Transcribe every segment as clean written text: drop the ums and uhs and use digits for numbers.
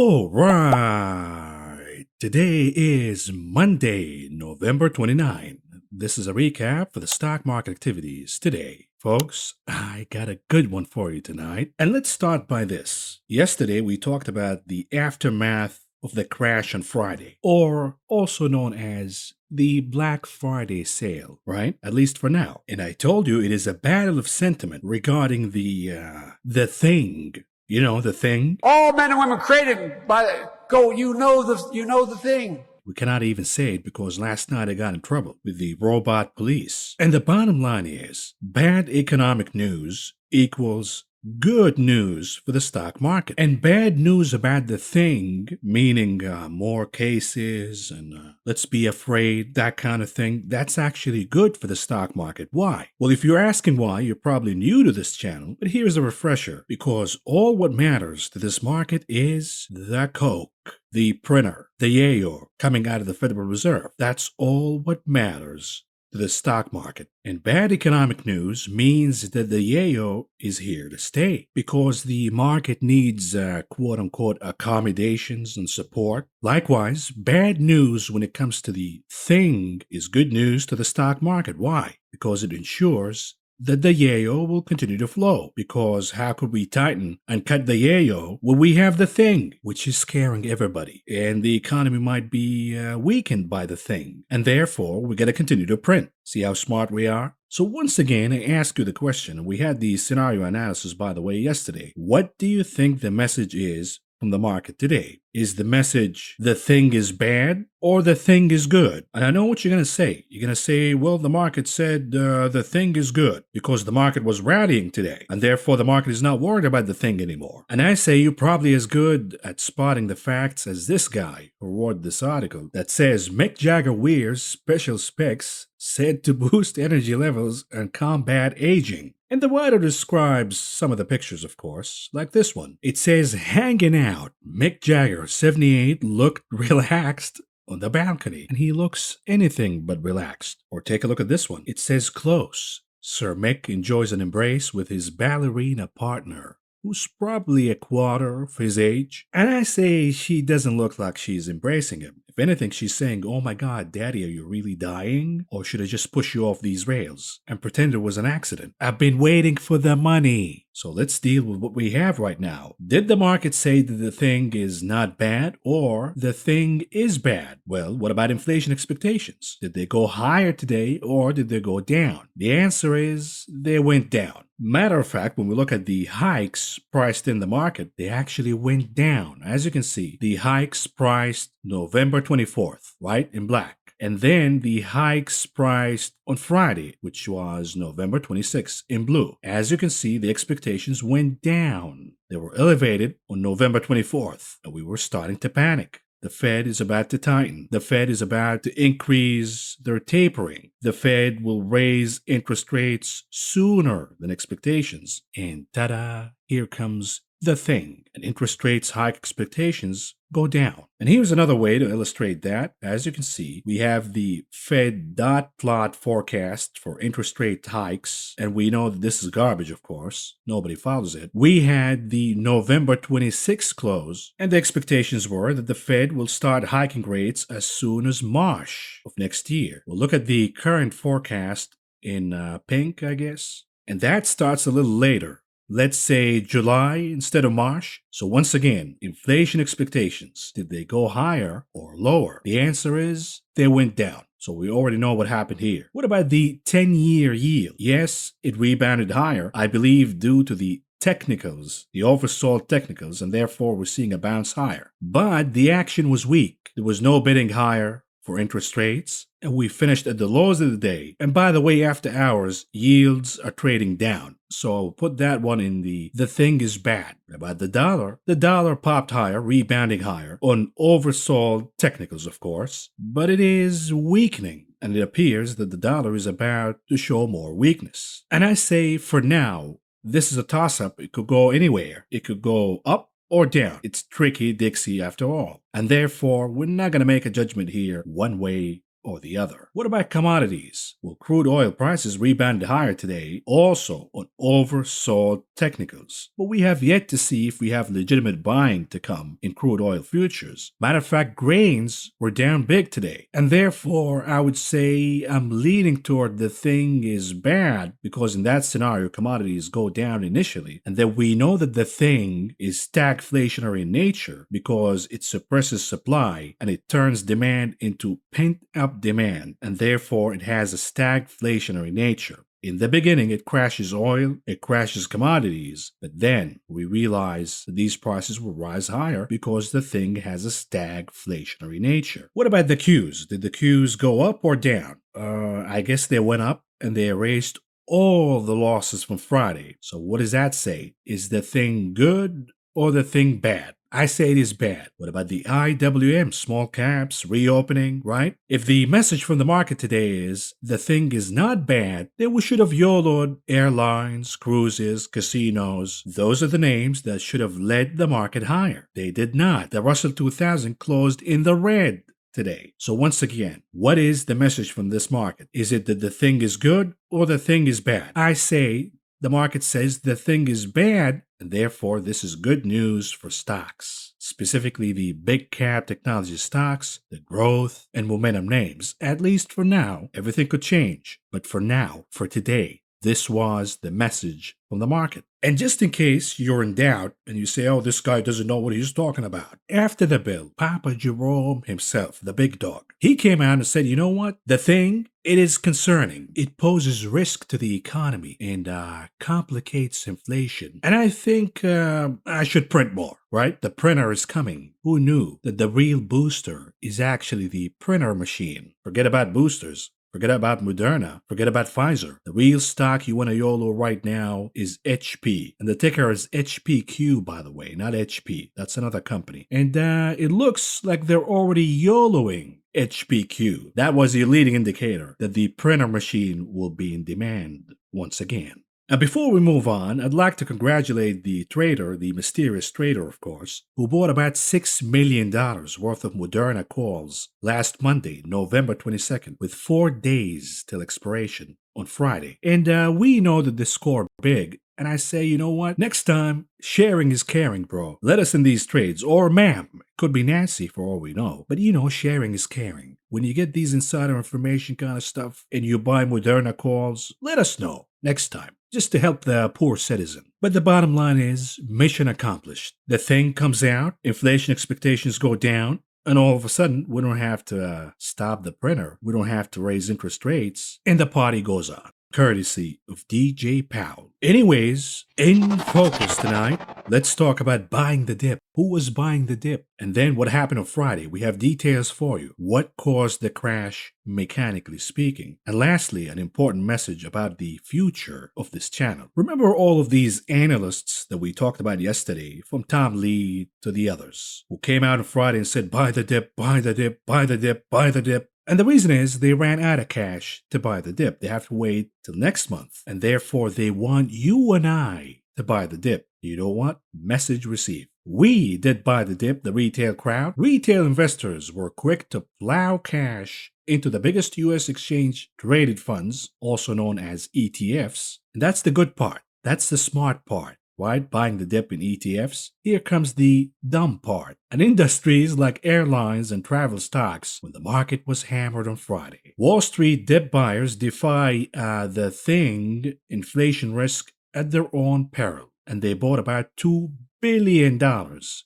All right. Today is Monday, November 29. This is a recap for the stock market activities today. Folks, I got a good one for you tonight. And let's start by this. Yesterday, we talked about the aftermath of the crash on Friday, or also known as the Black Friday sale, right? At least for now. And I told you it is a battle of sentiment regarding the thing. You know, the thing? All men and women created by you know the thing. We cannot even say it because last night I got in trouble with the robot police. And the bottom line is, bad economic news equals good news for the stock market. And bad news about the thing, meaning more cases and let's be afraid, that kind of thing, that's actually good for the stock market. Why? Well, if you're asking why, you're probably new to this channel, but here's a refresher. Because all what matters to this market is the Coke, the printer, the yayo coming out of the Federal Reserve. That's all what matters to the stock market. And bad economic news means that the yayo is here to stay because the market needs quote-unquote accommodations and support. Likewise, bad news when it comes to the thing is good news to the stock market. Why? Because it ensures that the yayo will continue to flow. Because how could we tighten and cut the yayo when we have the thing, which is scaring everybody, and the economy might be weakened by the thing, and therefore we got to continue to print. See how smart we are? So once again, I ask you the question, and we had the scenario analysis, by the way, yesterday. What do you think the message is from the market today? Is the message the thing is bad or the thing is good? And I know what you're going to say. You're going to say, well, the market said the thing is good because the market was rallying today, and therefore the market is not worried about the thing anymore. And I say you're probably as good at spotting the facts as this guy who wrote this article that says Mick Jagger wears special specs said to boost energy levels and combat aging. And the writer describes some of the pictures, of course, like this one. It says, hanging out. Mick Jagger, 78, looked relaxed on the balcony, and he looks anything but relaxed. Or take a look at this one. It says, close. Sir Mick enjoys an embrace with his ballerina partner, who's probably a quarter of his age. And I say she doesn't look like she's embracing him. If anything, she's saying, oh my God, Daddy, are you really dying? Or should I just push you off these rails and pretend it was an accident? I've been waiting for the money. So let's deal with what we have right now. Did the market say that the thing is not bad or the thing is bad? Well, what about inflation expectations? Did they go higher today or did they go down? The answer is they went down. Matter of fact, when we look at the hikes priced in the market, they actually went down. As you can see, the hikes priced November 24th, right, in black. And then the hikes priced on Friday, which was November 26th, in blue. As you can see, the expectations went down. They were elevated on November 24th, and we were starting to panic. The Fed is about to tighten. The Fed is about to increase their tapering. The Fed will raise interest rates sooner than expectations. And ta-da, here comes the thing. And interest rates hike expectations go down. And here's another way to illustrate that. As you can see, we have the Fed dot plot forecast for interest rate hikes. And we know that this is garbage, of course. Nobody follows it. We had the November 26th close, and the expectations were that the Fed will start hiking rates as soon as March of next year. We'll look at the current forecast in pink, I guess. And that starts a little later. Let's say July instead of March. So once again, inflation expectations, did they go higher or lower? The answer is they went down. So we already know what happened here. What about the 10-year yield? Yes, it rebounded higher, I believe due to the technicals, the oversold technicals, and therefore we're seeing a bounce higher. But the action was weak. There was no bidding higher for interest rates, and we finished at the lows of the day. And by the way, after hours, yields are trading down. So I'll put that one in the thing is bad. About the dollar popped higher, rebounding higher on oversold technicals, of course, but it is weakening. And it appears that the dollar is about to show more weakness. And I say for now, this is a toss-up. It could go anywhere. It could go up or down. It's tricky Dixie after all. And therefore, we're not going to make a judgment here one way or the other. What about commodities? Well, crude oil prices rebounded higher today, also on oversold technicals. But we have yet to see if we have legitimate buying to come in crude oil futures. Matter of fact, grains were down big today. And therefore, I would say I'm leaning toward the thing is bad, because in that scenario, commodities go down initially. And then we know that the thing is stagflationary in nature because it suppresses supply and it turns demand into pent-up demand, and therefore it has a stagflationary nature. In the beginning, it crashes oil, it crashes commodities, but then we realize that these prices will rise higher because the thing has a stagflationary nature. What about the Qs? Did the Qs go up or down? I guess they went up and they erased all the losses from Friday. So what does that say? Is the thing good or the thing bad? I say it is bad. What about the IWM, small caps, reopening, right? If the message from the market today is the thing is not bad, then we should have YOLO'd airlines, cruises, casinos. Those are the names that should have led the market higher. They did not. The Russell 2000 closed in the red today. So once again, what is the message from this market? Is it that the thing is good or the thing is bad? I say the market says the thing is bad, and therefore this is good news for stocks, specifically the big cap technology stocks, the growth and momentum names. At least for now, everything could change. But for now, for today, this was the message from the market. And just in case you're in doubt and you say, oh, this guy doesn't know what he's talking about. After the bill, Papa Jerome himself, the big dog, he came out and said, you know what? The thing, it is concerning. It poses risk to the economy and complicates inflation. And I think I should print more, right? The printer is coming. Who knew that the real booster is actually the printer machine? Forget about boosters. Forget about Moderna. Forget about Pfizer. The real stock you want to YOLO right now is HP. And the ticker is HPQ, by the way, not HP. That's another company. And it looks like they're already YOLOing HPQ. That was the leading indicator that the printer machine will be in demand once again. Now, before we move on, I'd like to congratulate the trader, the mysterious trader, of course, who bought about $6 million worth of Moderna calls last Monday, November 22nd, with 4 days till expiration on Friday. And we know that they score big. And I say, you know what? Next time, sharing is caring, bro. Let us in these trades. Or ma'am. Could be Nancy for all we know. But you know, sharing is caring. When you get these insider information kind of stuff and you buy Moderna calls, let us know next time, just to help the poor citizen. But the bottom line is, mission accomplished. The thing comes out, inflation expectations go down, and all of a sudden, we don't have to stop the printer. We don't have to raise interest rates, and the party goes on. Courtesy of DJ Powell. Anyways, in focus tonight, let's talk about buying the dip. Who was buying the dip? And then what happened on Friday? We have details for you. What caused the crash, mechanically speaking? And lastly, an important message about the future of this channel. Remember all of these analysts that we talked about yesterday, from Tom Lee to the others, who came out on Friday and said, buy the dip, buy the dip, buy the dip, buy the dip. And the reason is they ran out of cash to buy the dip. They have to wait till next month. And therefore, they want you and I to buy the dip. You know what? Message received. We did buy the dip, the retail crowd. Retail investors were quick to plow cash into the biggest U.S. exchange traded funds, also known as ETFs. And that's the good part. That's the smart part. Right? Buying the dip in ETFs. Here comes the dumb part. And industries like airlines and travel stocks when the market was hammered on Friday. Wall Street dip buyers defy the thing inflation risk at their own peril. And they bought about $2 billion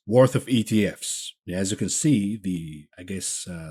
worth of ETFs. As you can see, the,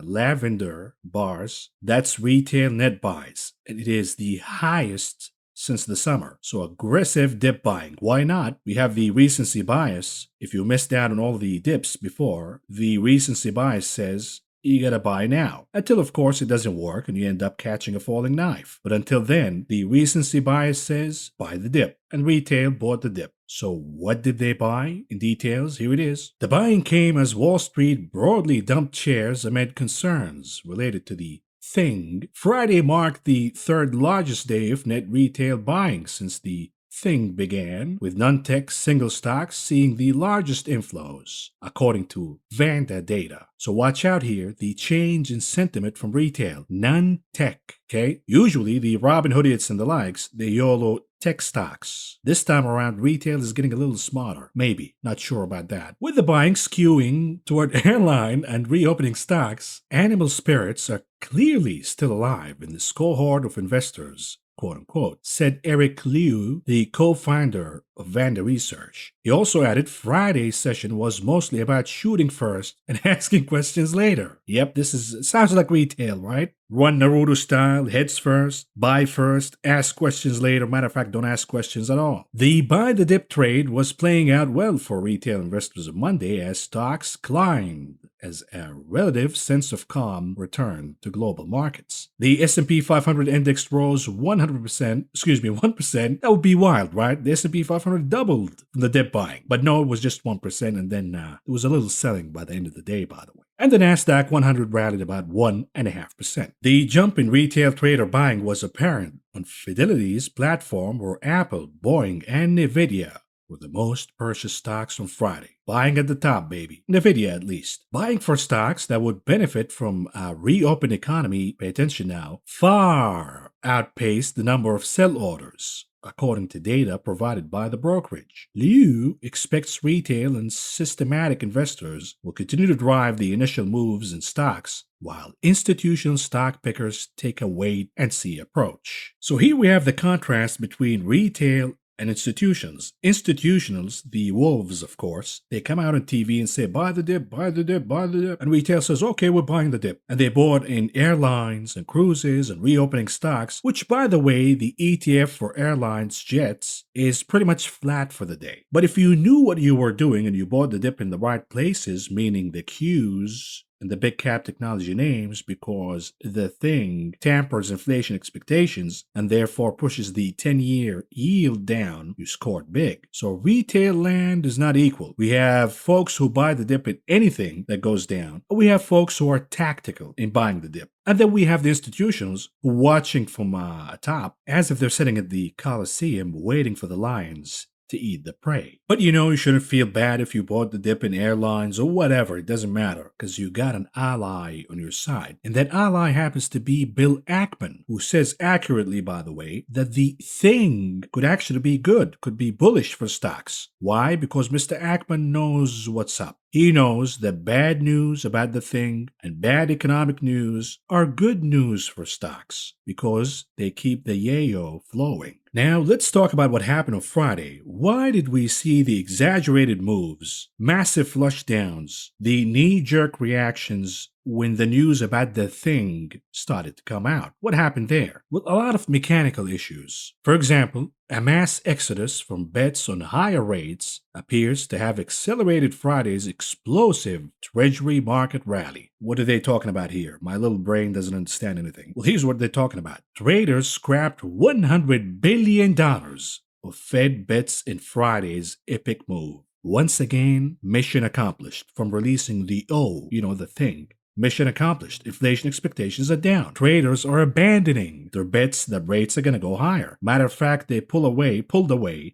lavender bars, that's retail net buys. And it is the highest since the summer. So aggressive dip buying. Why not? We have the recency bias. If you missed out on all the dips before, the recency bias says you gotta buy now. Until, of course, it doesn't work and you end up catching a falling knife. But until then, the recency bias says buy the dip. And retail bought the dip. So what did they buy? In details, here it is. The buying came as Wall Street broadly dumped shares amid concerns related to the thing. Friday marked the third largest day of net retail buying since the thing began, with non-tech single stocks seeing the largest inflows, according to Vanda data. So watch out here, the change in sentiment from retail, non-tech, okay? Usually the Robin Hoodiots and the likes, they YOLO tech stocks. This time around, retail is getting a little smarter. Maybe. Not sure about that. With the buying skewing toward airline and reopening stocks, animal spirits are clearly still alive in this cohort of investors, quote unquote, said Eric Liu, the co-founder of Vanda Research. He also added Friday's session was mostly about shooting first and asking questions later. Yep, sounds like retail, right? Run Naruto style, heads first, buy first, ask questions later. Matter of fact, don't ask questions at all. The buy the dip trade was playing out well for retail investors on Monday as stocks climbed as a relative sense of calm returned to global markets. The S&P 500 index rose 1%. That would be wild, right? The S&P 500 doubled from the dip buying. But no, it was just 1%, and then there was a little selling by the end of the day, by the way. And the Nasdaq 100 rallied about 1.5%. The jump in retail trader buying was apparent on Fidelity's platform, where Apple, Boeing, and Nvidia were the most purchased stocks on Friday. Buying at the top, baby. Nvidia, at least. Buying for stocks that would benefit from a reopened economy, pay attention now, far outpaced the number of sell orders, according to data provided by the brokerage. Liu expects retail and systematic investors will continue to drive the initial moves in stocks, while institutional stock pickers take a wait-and-see approach. So here we have the contrast between retail and institutions. Institutionals, the wolves, of course, they come out on TV and say, buy the dip, buy the dip, buy the dip. And retail says, okay, we're buying the dip. And they bought in airlines and cruises and reopening stocks, which, by the way, the ETF for airlines, jets, is pretty much flat for the day. But if you knew what you were doing and you bought the dip in the right places, meaning the Qs and the big cap technology names, because the thing tampers inflation expectations and therefore pushes the 10-year yield down, you scored big. So retail land is not equal. We have folks who buy the dip in anything that goes down. We have folks who are tactical in buying the dip. And then we have the institutions watching from atop as if they're sitting at the Coliseum waiting for the lions to eat the prey. But you shouldn't feel bad if you bought the dip in airlines or whatever. It doesn't matter, because you got an ally on your side. And that ally happens to be Bill Ackman, who says accurately, by the way, that the thing could actually be good, could be bullish for stocks. Why? Because Mr. Ackman knows what's up. He knows that bad news about the thing and bad economic news are good news for stocks, because they keep the yayo flowing. Now, let's talk about what happened on Friday. Why did we see the exaggerated moves, massive flush downs, the knee-jerk reactions when the news about the thing started to come out? What happened there? Well, a lot of mechanical issues. For example, a mass exodus from bets on higher rates appears to have accelerated Friday's explosive Treasury market rally. What are they talking about here? My little brain doesn't understand anything. Well, here's what they're talking about. Traders scrapped $100 billion of Fed bets in Friday's epic move. Once again, mission accomplished. From releasing the the thing. Mission accomplished. Inflation expectations are down. Traders are abandoning their bets that rates are going to go higher. Matter of fact, they pulled away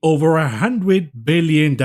over $100 billion.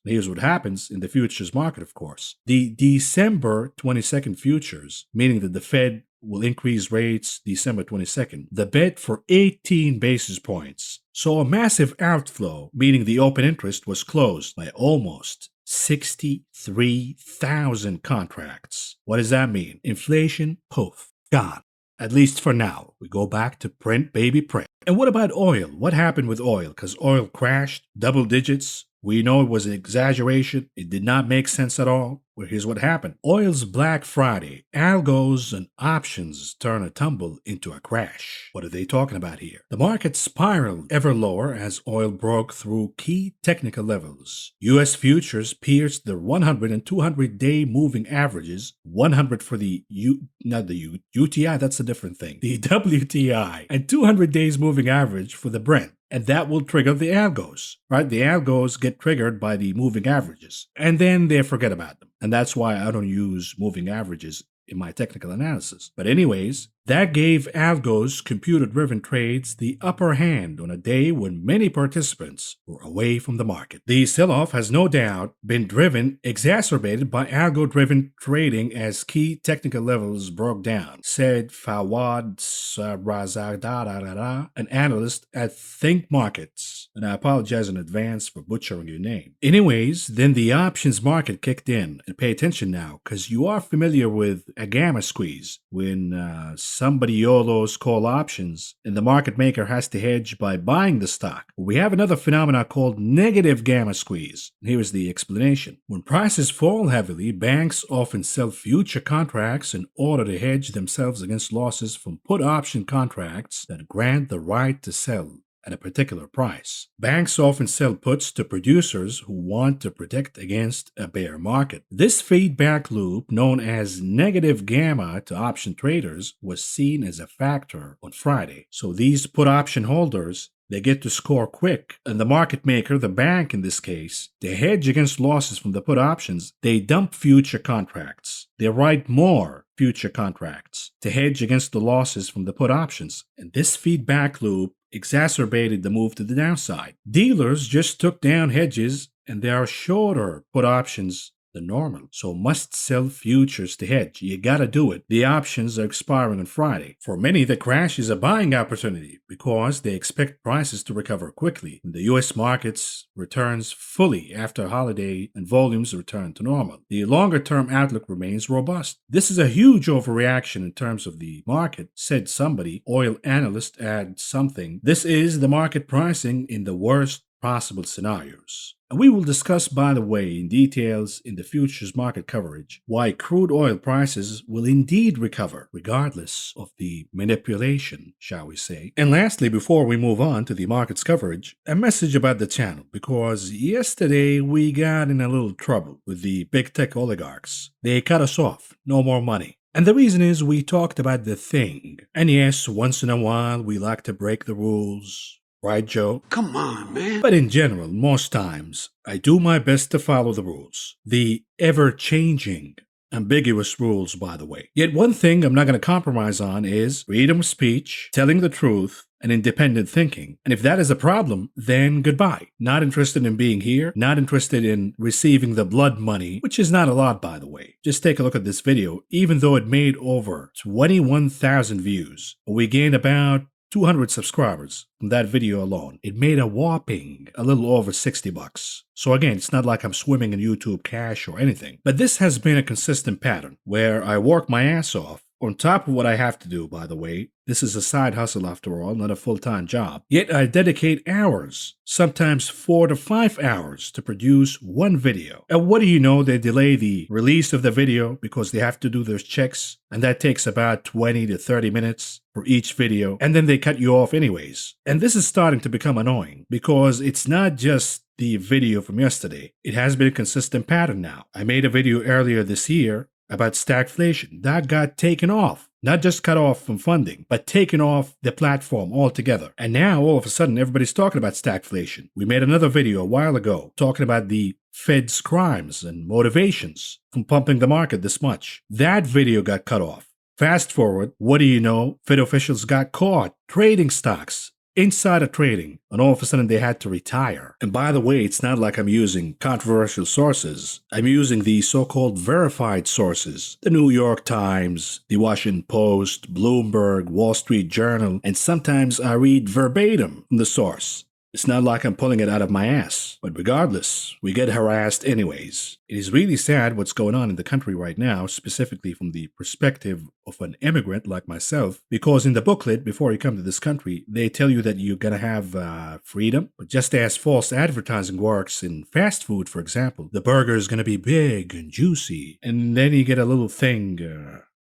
Here's what happens in the futures market, of course. The December 22nd futures, meaning that the Fed will increase rates December 22nd. The bet for 18 basis points. So a massive outflow, meaning the open interest was closed by almost 63,000 contracts. What does that mean? Inflation, poof, gone. At least for now. We go back to print, baby, print. And what about oil? What happened with oil? Because oil crashed, double digits. We know it was an exaggeration. It did not make sense at all. Well, here's what happened. Oil's Black Friday. Algos and options turn a tumble into a crash. What are they talking about here? The market spiraled ever lower as oil broke through key technical levels. U.S. futures pierced the 100 and 200-day moving averages. 100 for the UTI, that's a different thing. The WTI, and 200 days moving average for the Brent. And that will trigger the algos, right? The algos get triggered by the moving averages, and then they forget about them. And that's why I don't use moving averages in my technical analysis. But anyways, That gave algo's computer-driven trades the upper hand on a day when many participants were away from the market. The sell-off has no doubt been exacerbated by algo-driven trading as key technical levels broke down, said Fawad Sarazadadada, an analyst at Think Markets. And I apologize in advance for butchering your name. Anyways, then the options market kicked in. And pay attention now, because you are familiar with a gamma squeeze when somebody YOLOs call options and the market maker has to hedge by buying the stock. We have another phenomenon called negative gamma squeeze. Here is the explanation. When prices fall heavily, banks often sell future contracts in order to hedge themselves against losses from put option contracts that grant the right to sell at a particular price. Banks often sell puts to producers who want to protect against a bear market. This feedback loop, known as negative gamma to option traders, was seen as a factor on Friday. So these put option holders, they get to score quick, and the market maker, the bank in this case, they hedge against losses from the put options. They dump future contracts. They write more future contracts to hedge against the losses from the put options. And this feedback loop exacerbated the move to the downside. Dealers just took down hedges, and there are shorter put options than normal, so must sell futures to hedge. You gotta do it. The options are expiring on Friday. For many, the crash is a buying opportunity because they expect prices to recover quickly when the U.S. markets returns fully after holiday and volumes return to normal. The longer-term outlook remains robust. This is a huge overreaction in terms of the market, said somebody. Oil analyst add something. This is the market pricing in the worst possible scenarios. And we will discuss, by the way, in details in the futures market coverage, why crude oil prices will indeed recover, regardless of the manipulation, shall we say. And lastly, before we move on to the markets coverage, a message about the channel, because yesterday we got in a little trouble with the big tech oligarchs. They cut us off. No more money. And the reason is we talked about the thing. And yes, once in a while we like to break the rules. Right, Joe? Come on, man. But in general, most times, I do my best to follow the rules. The ever-changing, ambiguous rules, by the way. Yet one thing I'm not going to compromise on is freedom of speech, telling the truth, and independent thinking. And if that is a problem, then goodbye. Not interested in being here, not interested in receiving the blood money, which is not a lot, by the way. Just take a look at this video. Even though it made over 21,000 views, we gained about 200 subscribers from that video alone. It made a whopping a little over $60. So again, it's not like I'm swimming in YouTube cash or anything. But this has been a consistent pattern where I work my ass off on top of what I have to do, by the way. This is a side hustle after all, not a full-time job. Yet I dedicate hours, sometimes 4 to 5 hours, to produce one video. And what do you know? They delay the release of the video because they have to do their checks, and that takes about 20 to 30 minutes for each video, and then they cut you off anyways. And this is starting to become annoying because it's not just the video from yesterday. It has been a consistent pattern now. I made a video earlier this year about stagflation. That got taken off. Not just cut off from funding, but taken off the platform altogether. And now, all of a sudden, everybody's talking about stagflation. We made another video a while ago talking about the Fed's crimes and motivations from pumping the market this much. That video got cut off. Fast forward, what do you know? Fed officials got caught trading stocks. Insider trading, and all of a sudden they had to retire. And by the way, it's not like I'm using controversial sources. I'm using the so-called verified sources. The New York Times, the Washington Post, Bloomberg, Wall Street Journal, and sometimes I read verbatim from the source. It's not like I'm pulling it out of my ass. But regardless, we get harassed anyways. It is really sad what's going on in the country right now, specifically from the perspective of an immigrant like myself, because in the booklet, before you come to this country, they tell you that you're going to have freedom. But just as false advertising works in fast food, for example, the burger is going to be big and juicy. And then you get a little thing,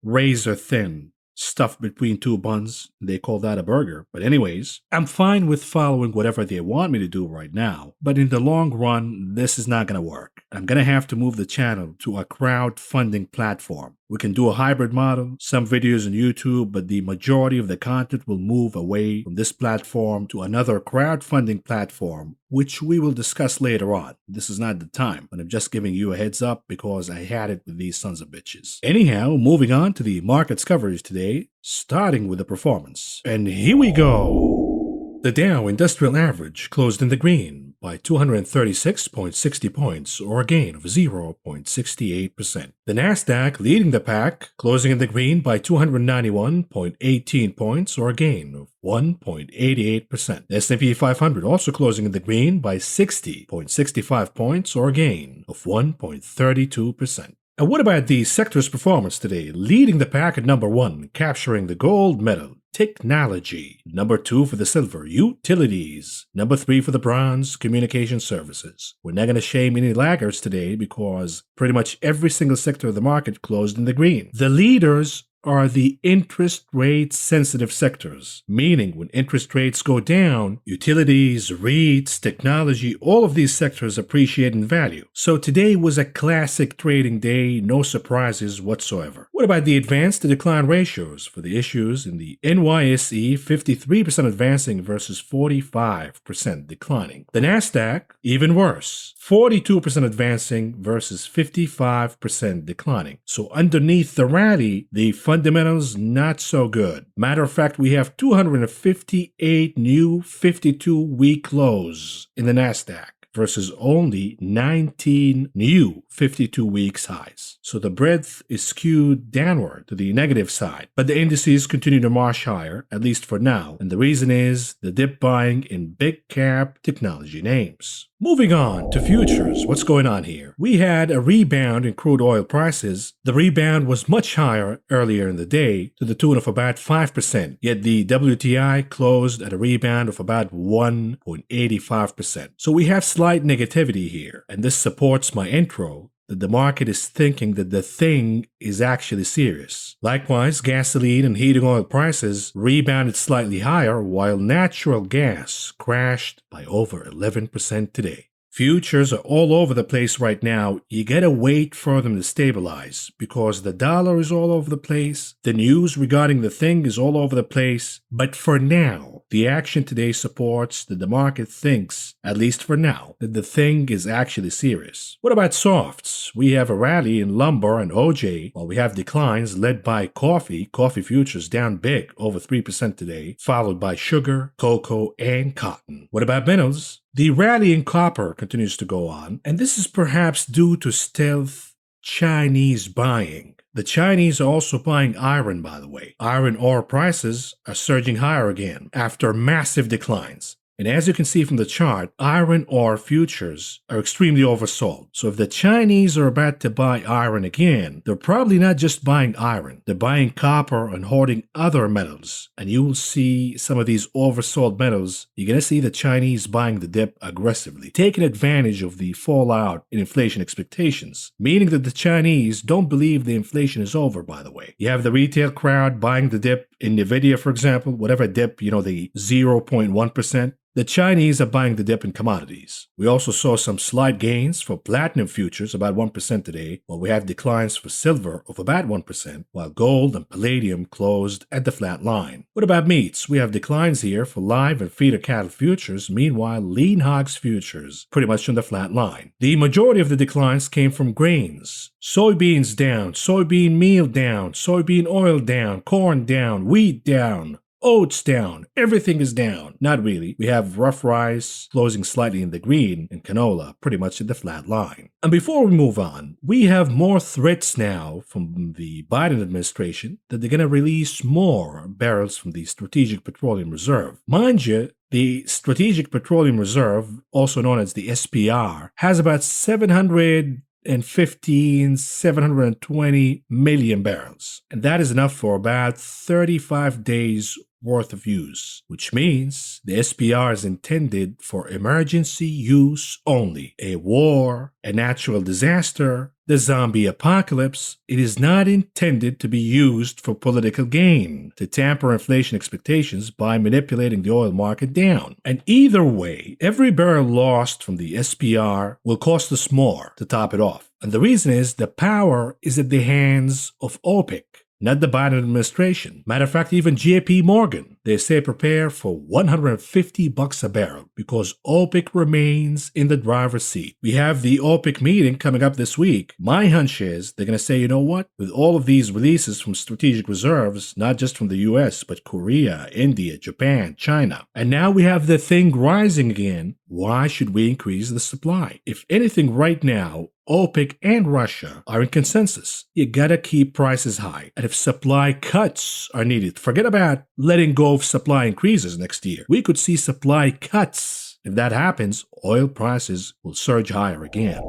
razor thin, stuffed between two buns. They call that a burger. But anyways, I'm fine with following whatever they want me to do right now. But in the long run, this is not going to work. I'm going to have to move the channel to a crowdfunding platform. We can do a hybrid model, some videos on YouTube, but the majority of the content will move away from this platform to another crowdfunding platform, which we will discuss later on. This is not the time, but I'm just giving you a heads up because I had it with these sons of bitches. Anyhow, moving on to the markets coverage today. today, starting with the performance. And here we go. The Dow Industrial Average closed in the green by 236.60 points, or a gain of 0.68%. The Nasdaq leading the pack, closing in the green by 291.18 points, or a gain of 1.88%. The S&P 500 also closing in the green by 60.65 points, or a gain of 1.32%. And what about the sector's performance today? Leading the pack at number 1, capturing the gold medal, technology. Number 2 for the silver, utilities. Number 3 for the bronze, communication services. We're not going to shame any laggards today because pretty much every single sector of the market closed in the green. The leaders are the interest rate sensitive sectors, meaning when interest rates go down, utilities, REITs, technology, all of these sectors appreciate in value. So today was a classic trading day, no surprises whatsoever. What about the advance to decline ratios for the issues in the NYSE? 53% advancing versus 45% declining. The Nasdaq, even worse, 42% advancing versus 55% declining. So underneath the rally, the fundamentals not so good. Matter of fact, we have 258 new 52-week lows in the Nasdaq versus only 19 new 52 weeks highs. So the breadth is skewed downward to the negative side, but the indices continue to march higher, at least for now, and the reason is the dip buying in big cap technology names. Moving on to futures, what's going on here? We had a rebound in crude oil prices. The rebound was much higher earlier in the day, to the tune of about 5%, yet the WTI closed at a rebound of about 1.85%. So we have slight negativity here, and this supports my intro that the market is thinking that the thing is actually serious. Likewise, gasoline and heating oil prices rebounded slightly higher, while natural gas crashed by over 11% today. Futures are all over the place right now. You gotta wait for them to stabilize because the dollar is all over the place. The news regarding the thing is all over the place. But for now, the action today supports that the market thinks, at least for now, that the thing is actually serious. What about softs? We have a rally in lumber and OJ, while we have declines led by coffee. Coffee futures down big, over 3% today, followed by sugar, cocoa, and cotton. What about metals? The rally in copper continues to go on, and this is perhaps due to stealth Chinese buying. The Chinese are also buying iron, by the way. Iron ore prices are surging higher again after massive declines. And as you can see from the chart, iron ore futures are extremely oversold. So if the Chinese are about to buy iron again, they're probably not just buying iron. They're buying copper and hoarding other metals. And you will see some of these oversold metals. You're going to see the Chinese buying the dip aggressively, taking advantage of the fallout in inflation expectations, meaning that the Chinese don't believe the inflation is over, by the way. You have the retail crowd buying the dip in NVIDIA, for example, whatever dip, the 0.1%. The Chinese are buying the dip in commodities. We also saw some slight gains for platinum futures, about 1% today, while we have declines for silver of about 1%, while gold and palladium closed at the flat line. What about meats? We have declines here for live and feeder cattle futures, meanwhile lean hogs futures pretty much on the flat line. The majority of the declines came from grains. Soybeans down, soybean meal down, soybean oil down, corn down, wheat down, oats down. Everything is down. Not really. We have rough rice closing slightly in the green and canola pretty much at the flat line. And before we move on, we have more threats now from the Biden administration that they're going to release more barrels from the Strategic Petroleum Reserve. Mind you, the Strategic Petroleum Reserve, also known as the SPR, has about 720 million barrels. And that is enough for about 35 days worth of use, which means the SPR is intended for emergency use only. A war, a natural disaster, the zombie apocalypse, it is not intended to be used for political gain, to tamper inflation expectations by manipulating the oil market down. And either way, every barrel lost from the SPR will cost us more to top it off. And the reason is the power is at the hands of OPEC, not the Biden administration. Matter of fact, even JP Morgan, they say prepare for $150 a barrel because OPEC remains in the driver's seat. We have the OPEC meeting coming up this week. My hunch is they're going to say, you know what? With all of these releases from strategic reserves, not just from the US, but Korea, India, Japan, China, and now we have the thing rising again, why should we increase the supply? If anything right now, OPEC and Russia are in consensus. You gotta keep prices high. And if supply cuts are needed, forget about letting go of supply increases next year. We could see supply cuts. If that happens, oil prices will surge higher again.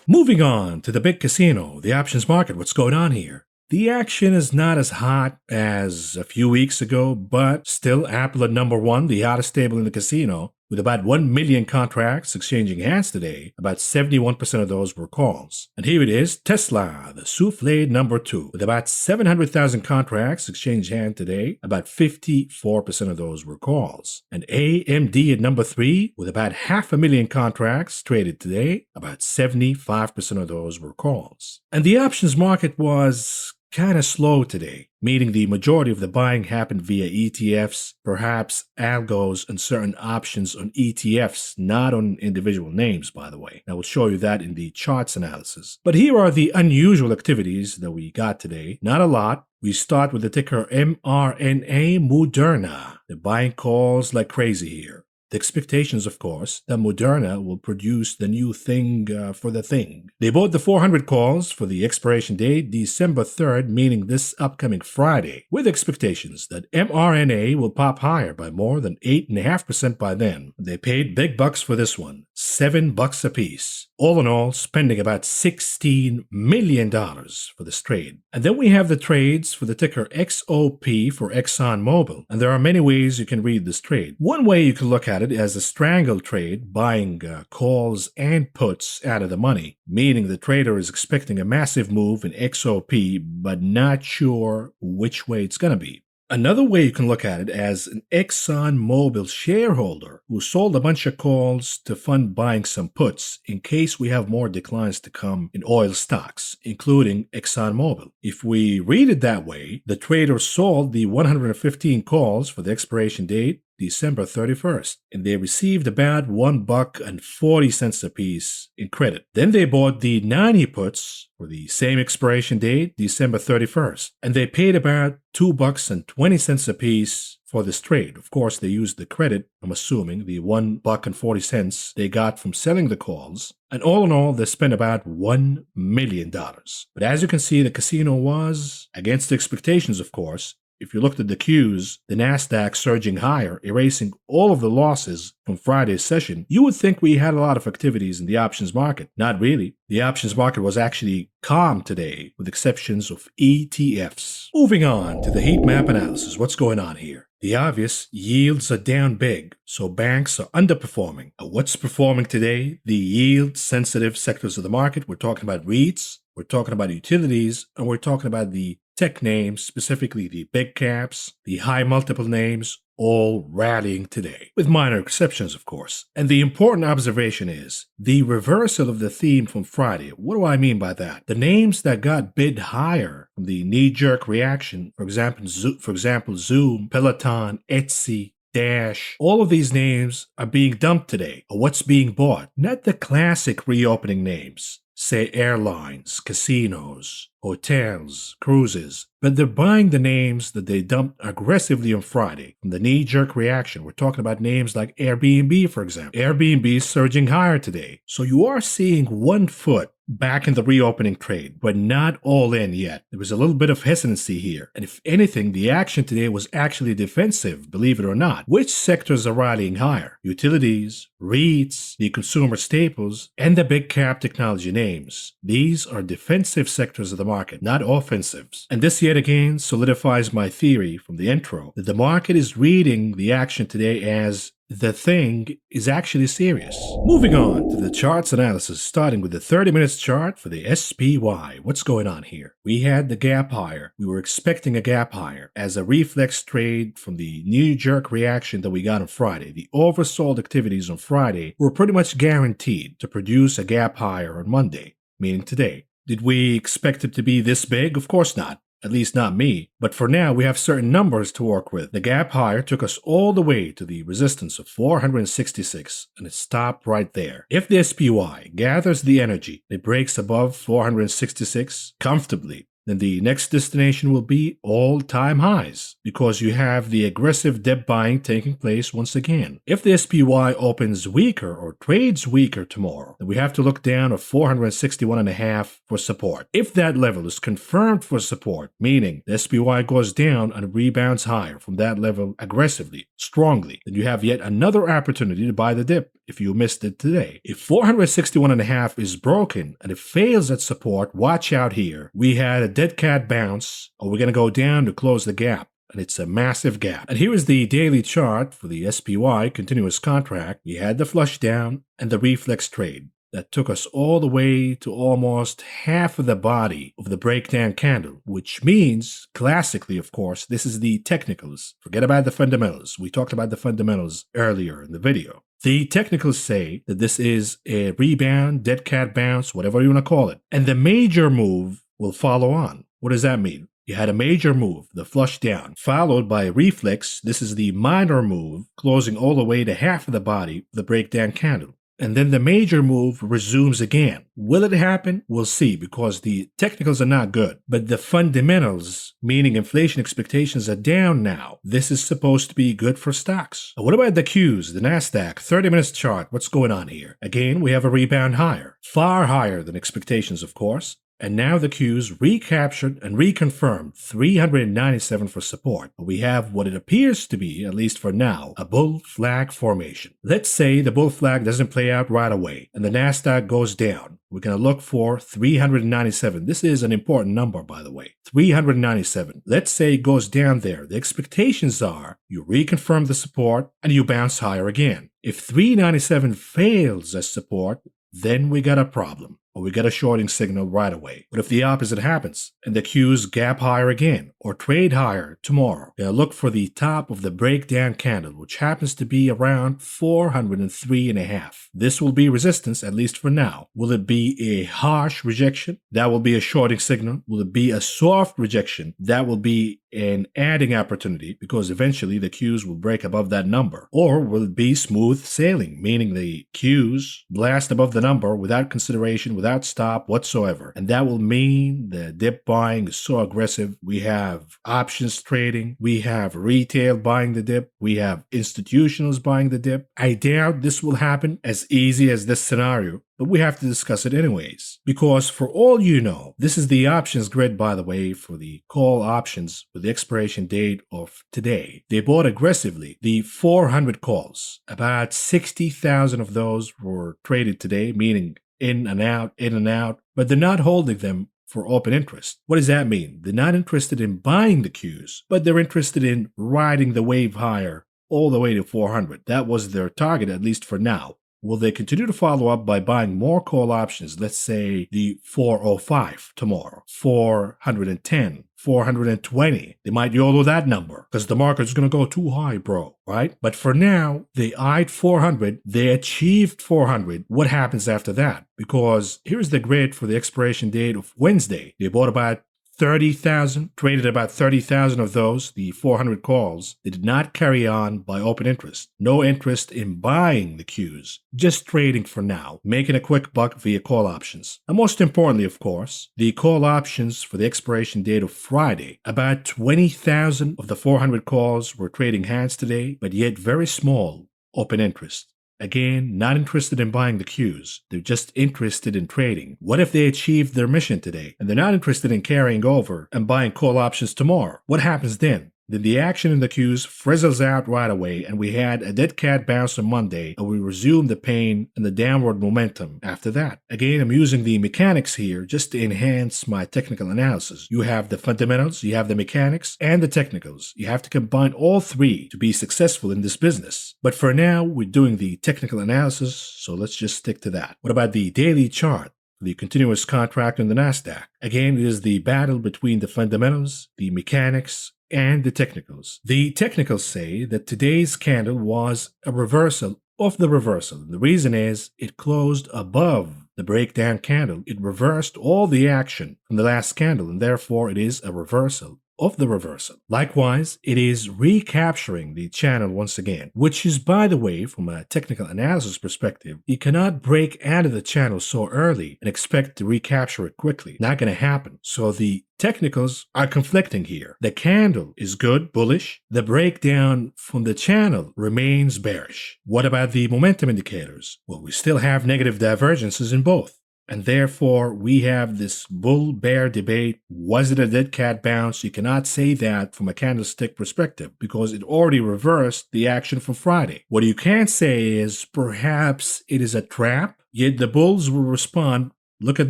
Moving on to the big casino, the options market. What's going on here? The action is not as hot as a few weeks ago, but still Apple at number one, the hottest table in the casino, with about 1 million contracts exchanging hands today. About 71% of those were calls. And here it is, Tesla, the souffle number two, with about 700,000 contracts exchanged hands today. About 54% of those were calls. And AMD at number three, with about 500,000 contracts traded today. About 75% of those were calls. And the options market was kind of slow today, meaning the majority of the buying happened via ETFs, perhaps algos and certain options on ETFs, not on individual names, by the way. I will show you that in the charts analysis. But here are the unusual activities that we got today. Not a lot. We start with the ticker mRNA Moderna. They're buying calls like crazy here. The expectations, of course, that Moderna will produce the new thing for the thing. They bought the 400 calls for the expiration date, December 3rd, meaning this upcoming Friday, with expectations that mRNA will pop higher by more than 8.5% by then. They paid big bucks for this one, $7 a piece. All in all, spending about $16 million for this trade. And then we have the trades for the ticker XOP for ExxonMobil. And there are many ways you can read this trade. One way you can look at it as a strangle trade, buying calls and puts out of the money, meaning the trader is expecting a massive move in XOP, but not sure which way it's going to be. Another way you can look at it as an ExxonMobil shareholder who sold a bunch of calls to fund buying some puts in case we have more declines to come in oil stocks, including ExxonMobil. If we read it that way, the trader sold the 115 calls for the expiration date, December 31st, and they received about $1.40 a piece in credit. Then they bought the 90 puts for the same expiration date, December 31st, and they paid about $2.20 a piece for this trade. Of course, they used the credit, I'm assuming, the $1.40 they got from selling the calls. And all in all, they spent about $1 million. But as you can see, the casino was against expectations, of course. If you looked at the Qs, the Nasdaq surging higher, erasing all of the losses from Friday's session, you would think we had a lot of activities in the options market. Not really. The options market was actually calm today, with exceptions of ETFs. Moving on to the heat map analysis. What's going on here? The obvious, yields are down big, so banks are underperforming. What's performing today? The yield-sensitive sectors of the market. We're talking about REITs, we're talking about utilities, and we're talking about the tech names, specifically the big caps, the high multiple names, all rallying today, with minor exceptions, of course. And the important observation is the reversal of the theme from Friday. What do I mean by that? The names that got bid higher from the knee-jerk reaction, for example, Zoom, Peloton, Etsy, Dash, all of these names are being dumped today. Or what's being bought? Not the classic reopening names, say airlines, casinos, hotels, cruises, but they're buying the names that they dumped aggressively on Friday from the knee-jerk reaction. We're talking about names like Airbnb, for example. Airbnb is surging higher today. So you are seeing one foot back in the reopening trade, but not all in yet. There was a little bit of hesitancy here. And if anything, the action today was actually defensive, believe it or not. Which sectors are rallying higher? Utilities, REITs, the consumer staples, and the big cap technology names. These are defensive sectors of the market, not offensives. And this yet again solidifies my theory from the intro that the market is reading the action today as the thing is actually serious. Moving on to the charts analysis, starting with the 30 minutes chart for the SPY. What's going on here? We had the gap higher. We were expecting a gap higher as a reflex trade from the knee-jerk reaction that we got on Friday. The oversold activities on Friday were pretty much guaranteed to produce a gap higher on Monday, meaning today. Did we expect it to be this big? Of course not. At least not me. But for now, we have certain numbers to work with. The gap higher took us all the way to the resistance of 466, and it stopped right there. If the SPY gathers the energy, it breaks above 466 comfortably, then the next destination will be all-time highs, because you have the aggressive dip buying taking place once again. If the SPY opens weaker or trades weaker tomorrow, then we have to look down at 461.5 for support. If that level is confirmed for support, meaning the SPY goes down and rebounds higher from that level aggressively, strongly, then you have yet another opportunity to buy the dip if you missed it today. If 461.5 is broken and it fails at support, watch out here. We had a dead cat bounce, or we're going to go down to close the gap. And it's a massive gap. And here is the daily chart for the SPY continuous contract. We had the flush down and the reflex trade. That took us all the way to almost half of the body of the breakdown candle, which means, classically, of course, this is the technicals. Forget about the fundamentals. We talked about the fundamentals earlier in the video. The technicals say that this is a rebound, dead cat bounce, whatever you want to call it. And the major move will follow on. What does that mean? You had a major move, the flush down, followed by a reflex. This is the minor move, closing all the way to half of the body of the breakdown candle. And then the major move resumes again. Will it happen? We'll see, because the technicals are not good. But the fundamentals, meaning inflation expectations, are down now. This is supposed to be good for stocks. What about the Qs, the NASDAQ, 30 minutes chart? What's going on here? Again, we have a rebound higher. Far higher than expectations, of course. And now the Qs recaptured and reconfirmed 397 for support. We have what it appears to be, at least for now, a bull flag formation. Let's say the bull flag doesn't play out right away and the NASDAQ goes down. We're going to look for 397. This is an important number, by the way. 397. Let's say it goes down there. The expectations are you reconfirm the support and you bounce higher again. If 397 fails as support, then we got a problem, or we get a shorting signal right away. But if the opposite happens, and the Qs gap higher again, or trade higher tomorrow, look for the top of the breakdown candle, which happens to be around 403.5. This will be resistance, at least for now. Will it be a harsh rejection? That will be a shorting signal. Will it be a soft rejection? That will be an adding opportunity, because eventually the Qs will break above that number. Or will it be smooth sailing, meaning the Qs blast above the number without consideration, without stop whatsoever. And that will mean the dip buying is so aggressive. We have options trading. We have retail buying the dip. We have institutionals buying the dip. I doubt this will happen as easy as this scenario, but we have to discuss it anyways. Because for all you know, this is the options grid, by the way, for the call options with the expiration date of today. They bought aggressively the 400 calls. About 60,000 of those were traded today, meaning in and out, but they're not holding them for open interest. What does that mean? They're not interested in buying the Qs, but they're interested in riding the wave higher all the way to 400. That was their target, at least for now. Will they continue to follow up by buying more call options? Let's say the 405 tomorrow, 410, 420. They might YOLO that number because the market's going to go too high, bro, right? But for now, they eyed 400. They achieved 400. What happens after that? Because here's the grid for the expiration date of Wednesday. They bought about 30,000, traded about 30,000 of those, the 400 calls. They did not carry on by open interest. No interest in buying the Qs, just trading for now, making a quick buck via call options. And most importantly, of course, the call options for the expiration date of Friday. About 20,000 of the 400 calls were trading hands today, but yet very small open interest. Again, not interested in buying the Qs. They're just interested in trading. What if they achieved their mission today and they're not interested in carrying over and buying call options tomorrow? What happens then? Then the action in the Qs frizzles out right away, and we had a dead cat bounce on Monday, and we resumed the pain and the downward momentum after that. Again, I'm using the mechanics here just to enhance my technical analysis. You have the fundamentals, you have the mechanics, and the technicals. You have to combine all three to be successful in this business. But for now, we're doing the technical analysis, so let's just stick to that. What about the daily chart? The continuous contract in the NASDAQ. Again, it is the battle between the fundamentals, the mechanics, and the technicals. The technicals say that today's candle was a reversal of the reversal. The reason is it closed above the breakdown candle, it reversed all the action from the last candle, and therefore it is a reversal of the reversal. Likewise, it is recapturing the channel once again, which is, by the way, from a technical analysis perspective, you cannot break out of the channel so early and expect to recapture it quickly. Not going to happen. So the technicals are conflicting here. The candle is good, bullish. The breakdown from the channel remains bearish. What about the momentum indicators? Well, we still have negative divergences in both. And therefore, we have this bull-bear debate. Was it a dead cat bounce? You cannot say that from a candlestick perspective because it already reversed the action from Friday. What you can say is perhaps it is a trap, yet the bulls will respond. Look at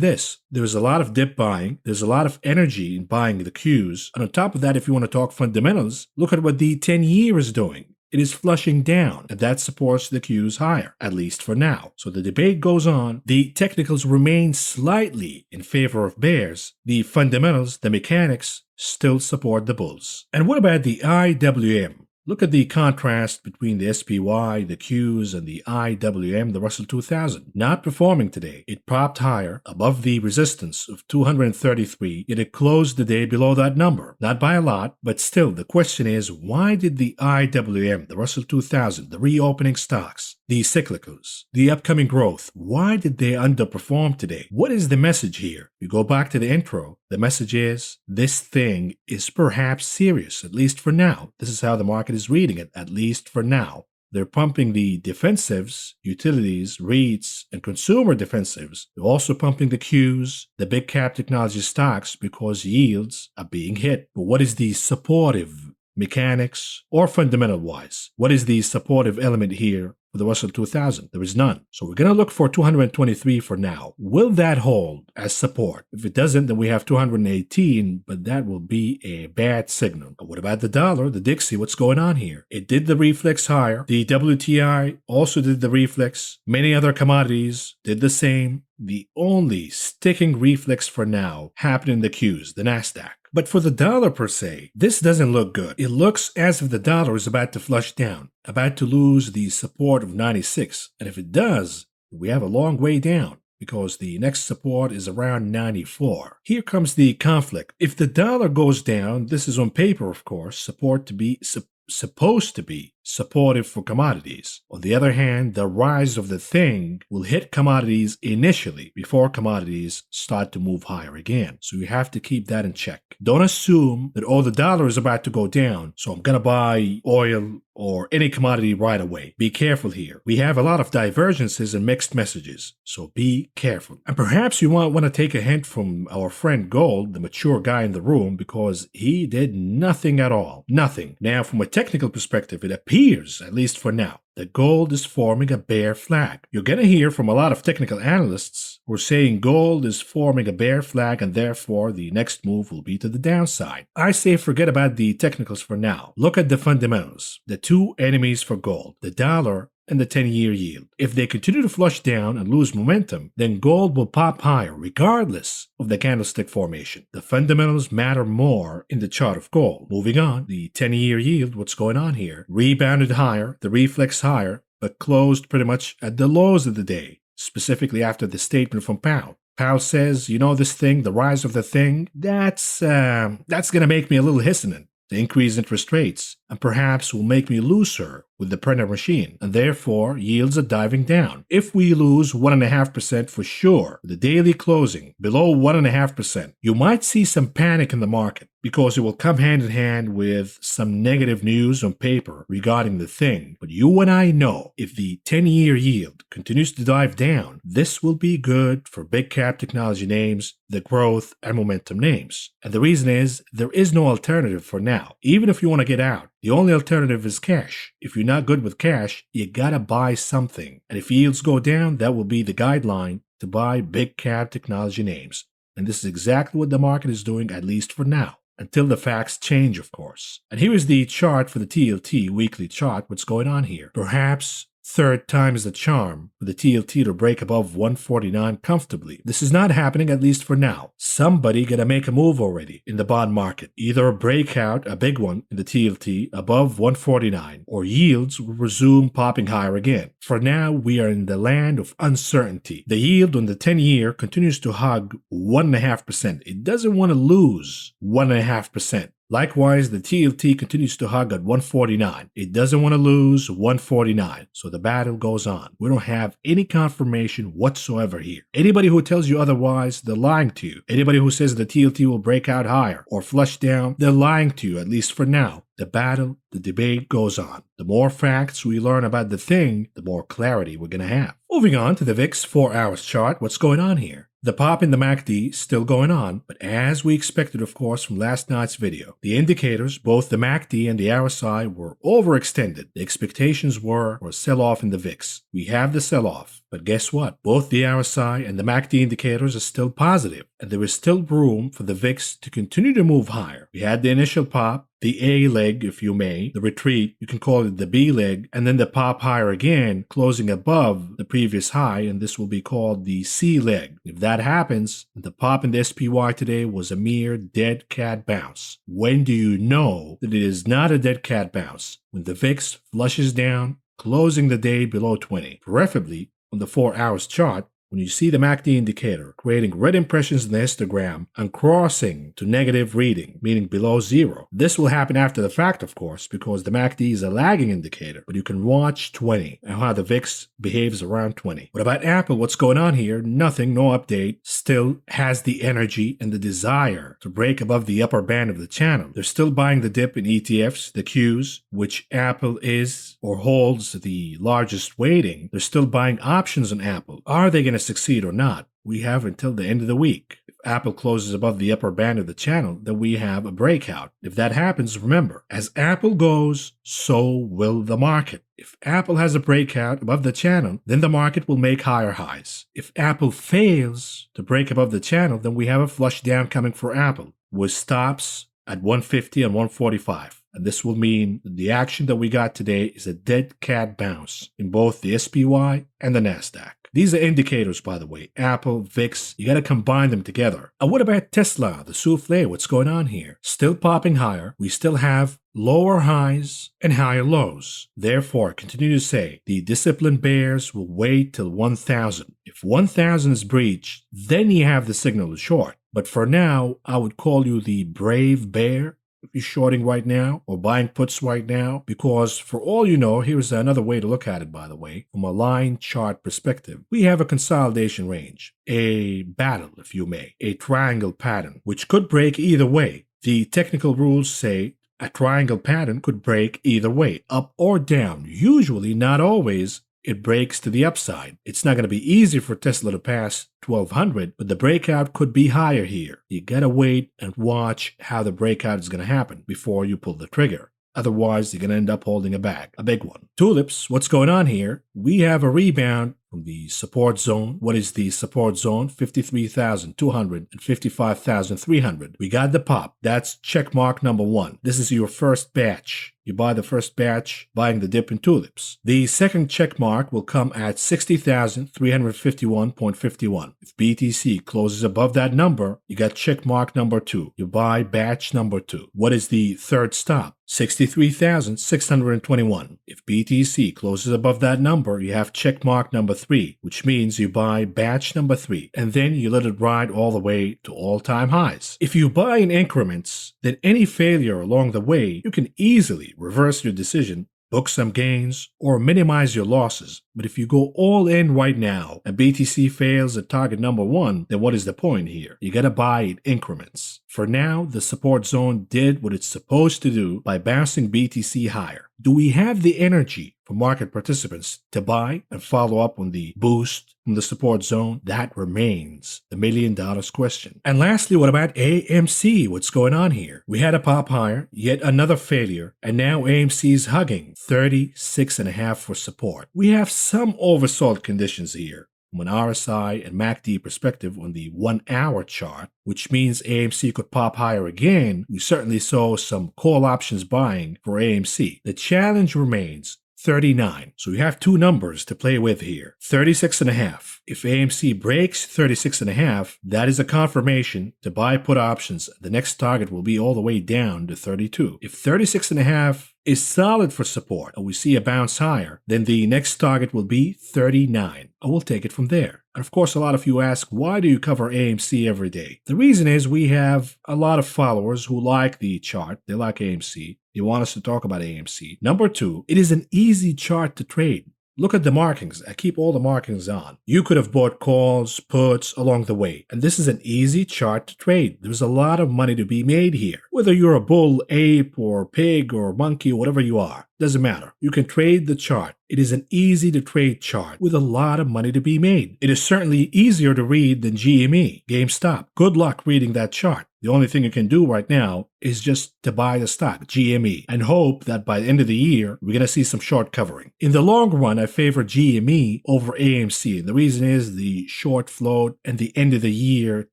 this. There's a lot of dip buying. There's a lot of energy in buying the Qs. And on top of that, if you want to talk fundamentals, look at what the 10-year is doing. It is flushing down, and that supports the Qs higher, at least for now. So the debate goes on. The technicals remain slightly in favor of bears. The fundamentals, the mechanics, still support the bulls. And what about the IWM? Look at the contrast between the SPY, the Qs, and the IWM, the Russell 2000. Not performing today. It popped higher, above the resistance of 233, yet it closed the day below that number. Not by a lot, but still, the question is, why did the IWM, the Russell 2000, the reopening stocks, the cyclicals, the upcoming growth, why did they underperform today? What is the message here? You go back to the intro. The message is, this thing is perhaps serious, at least for now. This is how the market is reading it, at least for now. They're pumping the defensives, utilities, REITs, and consumer defensives. They're also pumping the Qs, the big cap technology stocks, because yields are being hit. But what is the supportive mechanics or fundamental wise? What is the supportive element here for the Russell 2000? There is none. So we're going to look for 223 for now. Will that hold as support? If it doesn't, then we have 218, but that will be a bad signal. But what about the dollar, the Dixie? What's going on here? It did the reflex higher. The WTI also did the reflex. Many other commodities did the same. The only sticking reflex for now happened in the Qs, the NASDAQ. But for the dollar per se, this doesn't look good. It looks as if the dollar is about to flush down, about to lose the support of 96. And if it does, we have a long way down because the next support is around 94. Here comes the conflict. If the dollar goes down, this is on paper, of course, supposed to be supportive for commodities. On the other hand, the rise of the thing will hit commodities initially before commodities start to move higher again. So you have to keep that in check. Don't assume that, oh, the dollar is about to go down, so I'm going to buy oil or any commodity right away. Be careful here. We have a lot of divergences and mixed messages, so be careful. And perhaps you want to take a hint from our friend Gold, the mature guy in the room, because he did nothing at all. Nothing. Now, from a technical perspective, it appears, at least for now, that gold is forming a bear flag. You're going to hear from a lot of technical analysts who are saying gold is forming a bear flag and therefore the next move will be to the downside. I say forget about the technicals for now. Look at the fundamentals, the two enemies for gold, the dollar and the 10-year yield. If they continue to flush down and lose momentum, then gold will pop higher regardless of the candlestick formation. The fundamentals matter more in the chart of gold. Moving on, the 10-year yield, what's going on here? Rebounded higher, the reflex higher, but closed pretty much at the lows of the day, specifically after the statement from Powell. Powell says, you know, this thing, the rise of the thing, that's going to make me a little hesitant. The increased interest rates and perhaps will make me looser with the printer machine, and therefore yields are diving down. If we lose 1.5% for sure, the daily closing below 1.5%, you might see some panic in the market because it will come hand in hand with some negative news on paper regarding the thing. But you and I know if the 10-year yield continues to dive down, this will be good for big cap technology names, the growth and momentum names. And the reason is there is no alternative for now. Even if you want to get out, the only alternative is cash. If you're not good with cash, you gotta buy something. And if yields go down, that will be the guideline to buy big cap technology names. And this is exactly what the market is doing, at least for now. Until the facts change, of course. And here is the chart for the TLT weekly chart. What's going on here? Perhaps Third time is the charm for the TLT to break above 149 comfortably. This is not happening, at least for now. Somebody gotta make a move already in the bond market. Either a breakout, a big one in the TLT above 149, or yields will resume popping higher again. For now, we are in the land of uncertainty. The yield on the 10-year continues to hug 1.5%. It doesn't want to lose 1.5%. Likewise, the TLT continues to hug at 149. It doesn't want to lose 149. So the battle goes on. We don't have any confirmation whatsoever here. Anybody who tells you otherwise, they're lying to you. Anybody who says the TLT will break out higher or flush down, they're lying to you, at least for now. The battle, the debate goes on. The more facts we learn about the thing, the more clarity we're going to have. Moving on to the VIX 4-hour chart, what's going on here? The pop in the MACD still going on, but as we expected, of course, from last night's video, the indicators, both the MACD and the RSI, were overextended. The expectations were for a sell-off in the VIX. We have the sell-off, but guess what? Both the RSI and the MACD indicators are still positive, and there is still room for the VIX to continue to move higher. We had the initial pop, the A leg, if you may, the retreat, you can call it the B leg, and then the pop higher again, closing above the previous high, and this will be called the C leg. If that happens, the pop in the SPY today was a mere dead cat bounce. When do you know that it is not a dead cat bounce? When the VIX flushes down, closing the day below 20, preferably on the 4 hours chart. When you see the MACD indicator creating red impressions in the histogram and crossing to negative reading, meaning below zero. This will happen after the fact, of course, because the MACD is a lagging indicator, but you can watch 20 and how the VIX behaves around 20. What about Apple? What's going on here? Nothing, no update. Still has the energy and the desire to break above the upper band of the channel. They're still buying the dip in ETFs, the Qs, which Apple is or holds the largest weighting. They're still buying options on Apple. Are they going to succeed or not? We have until the end of the week. If Apple closes above the upper band of the channel, then we have a breakout. If that happens, remember, as Apple goes, so will the market. If Apple has a breakout above the channel, then the market will make higher highs. If Apple fails to break above the channel, then we have a flush down coming for Apple with stops at 150 and 145. And this will mean that the action that we got today is a dead cat bounce in both the SPY and the NASDAQ. These are indicators, by the way. Apple, VIX, you got to combine them together. And what about Tesla, the souffle? What's going on here? Still popping higher. We still have lower highs and higher lows. Therefore, continue to say the disciplined bears will wait till 1,000. If 1,000 is breached, then you have the signal to short. But for now, I would call you the brave bear if you're shorting right now or buying puts right now, because for all you know, here's another way to look at it, by the way, from a line chart perspective. We have a consolidation range, a battle, if you may, a triangle pattern, which could break either way. The technical rules say a triangle pattern could break either way, up or down. Usually, not always, it breaks to the upside. It's not going to be easy for Tesla to pass 1200, but the breakout could be higher here. You gotta wait and watch how the breakout is going to happen before you pull the trigger. Otherwise, you're going to end up holding a bag, a big one. Tulips, what's going on here? We have a rebound from the support zone. What is the support zone? 53,200 and 55,300. We got the pop. That's check mark number 1. This is your first batch. You buy the first batch, buying the dip in tulips. The second check mark will come at 60,351.51. If BTC closes above that number, you got check mark number 2. You buy batch number 2. What is the third stop? 63,621. If BTC closes above that number, you have check mark number 3, which means you buy batch number 3, and then you let it ride all the way to all-time highs. If you buy in increments, then any failure along the way, you can easily reverse your decision, book some gains, or minimize your losses. But if you go all in right now and BTC fails at target number 1, then what is the point here? You gotta buy in increments. For now, the support zone did what it's supposed to do by bouncing BTC higher. Do we have the energy for market participants to buy and follow up on the boost from the support zone? That remains the $1 million question. And lastly, what about AMC? What's going on here? We had a pop higher, yet another failure, and now AMC is hugging 36.5 for support. We have some oversold conditions here from an RSI and MACD perspective on the 1 hour chart, which means AMC could pop higher again. We certainly saw some call options buying for AMC. The challenge remains 39. So you have two numbers to play with here. 36.5. If AMC breaks 36.5, that is a confirmation to buy put options. The next target will be all the way down to 32. If 36.5 is solid for support and we see a bounce higher, then the next target will be 39. I will take it from there. And of course, a lot of you ask, why do you cover AMC every day? The reason is we have a lot of followers who like the chart. They like AMC. They want us to talk about AMC. Number two, it is an easy chart to trade. Look at the markings. I keep all the markings on. You could have bought calls, puts along the way. And this is an easy chart to trade. There's a lot of money to be made here. Whether you're a bull, ape, or pig, or monkey, or whatever you are, doesn't matter. You can trade the chart. It is an easy to trade chart with a lot of money to be made. It is certainly easier to read than GME, GameStop. Good luck reading that chart. The only thing you can do right now is just to buy the stock, GME, and hope that by the end of the year, we're going to see some short covering. In the long run, I favor GME over AMC. And the reason is the short float and the end of the year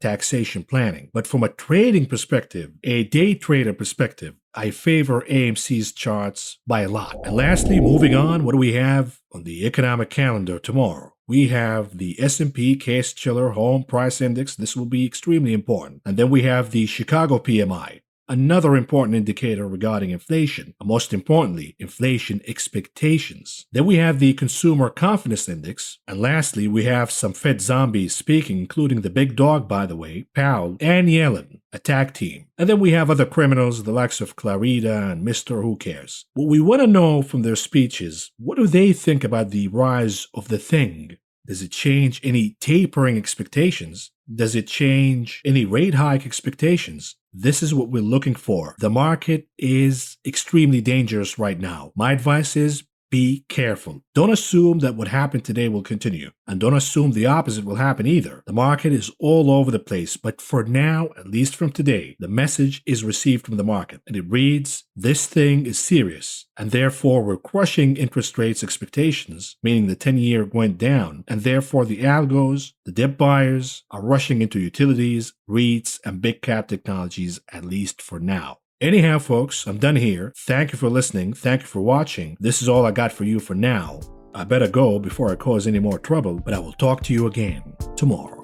taxation planning. But from a trading perspective, a day trader perspective, I favor AMC's charts by a lot. And lastly, moving on, what do we have on the economic calendar tomorrow? We have the S&P Case-Shiller Home Price Index. This will be extremely important. And then we have the Chicago PMI, another important indicator regarding inflation, and most importantly, inflation expectations. Then we have the Consumer Confidence Index. And lastly, we have some Fed zombies speaking, including the big dog, by the way, Powell and Yellen, a tag team. And then we have other criminals, the likes of Clarida and Mr. Who Cares. What we want to know from their speeches, what do they think about the rise of the thing? Does it change any tapering expectations? Does it change any rate hike expectations? This is what we're looking for. The market is extremely dangerous right now. My advice is be careful. Don't assume that what happened today will continue. And don't assume the opposite will happen either. The market is all over the place. But for now, at least from today, the message is received from the market. And it reads, this thing is serious. And therefore, we're crushing interest rates expectations, meaning the 10-year went down. And therefore, the algos, the dip buyers, are rushing into utilities, REITs, and big cap technologies, at least for now. Anyhow, folks, I'm done here. Thank you for listening. Thank you for watching. This is all I got for you for now. I better go before I cause any more trouble, but I will talk to you again tomorrow.